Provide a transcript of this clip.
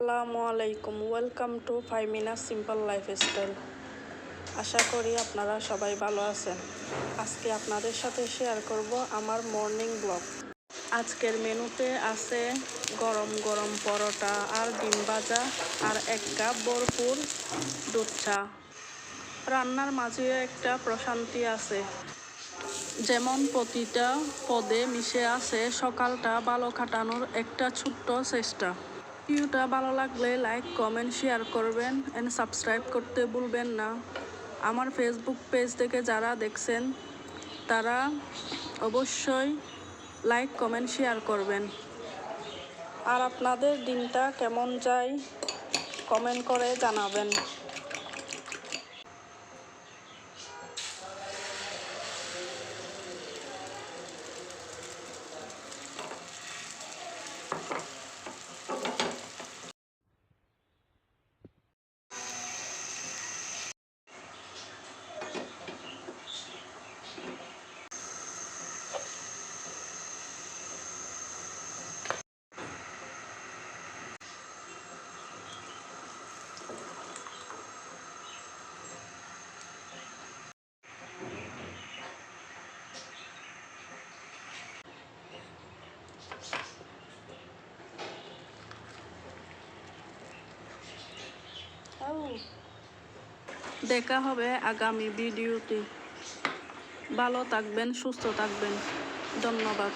আসসালামু আলাইকুম, welcome to ফাইমিনা simple lifestyle. আশা করি আপনারা সবাই ভালো আছেন। আজকে আপনাদের সাথে শেয়ার করব আমার মর্নিং ব্লগ। আজকের মেনুতে আছে গরম গরম পরোটা আর ডিম ভাজা আর 1 কাপ ভরপুর দুধ চা। রান্নার মাঝেও একটা প্রশান্তি আছে, যেমন প্রতিটা পদে মিশে আছে সকালটা ভালো কাটানোর একটা ছোট্ট চেষ্টা। ভিডিওটা ভালো লাগলে লাইক, কমেন্ট, শেয়ার করবেন এন্ড সাবস্ক্রাইব করতে ভুলবেন না। আমার ফেসবুক পেজ থেকে যারা দেখছেন তারা অবশ্যই লাইক, কমেন্ট, শেয়ার করবেন। আর আপনাদের দিনটা কেমন যায় কমেন্ট করে জানাবেন। দেখা হবে আগামী ভিডিওতে। ভালো থাকবেন, সুস্থ থাকবেন। ধন্যবাদ।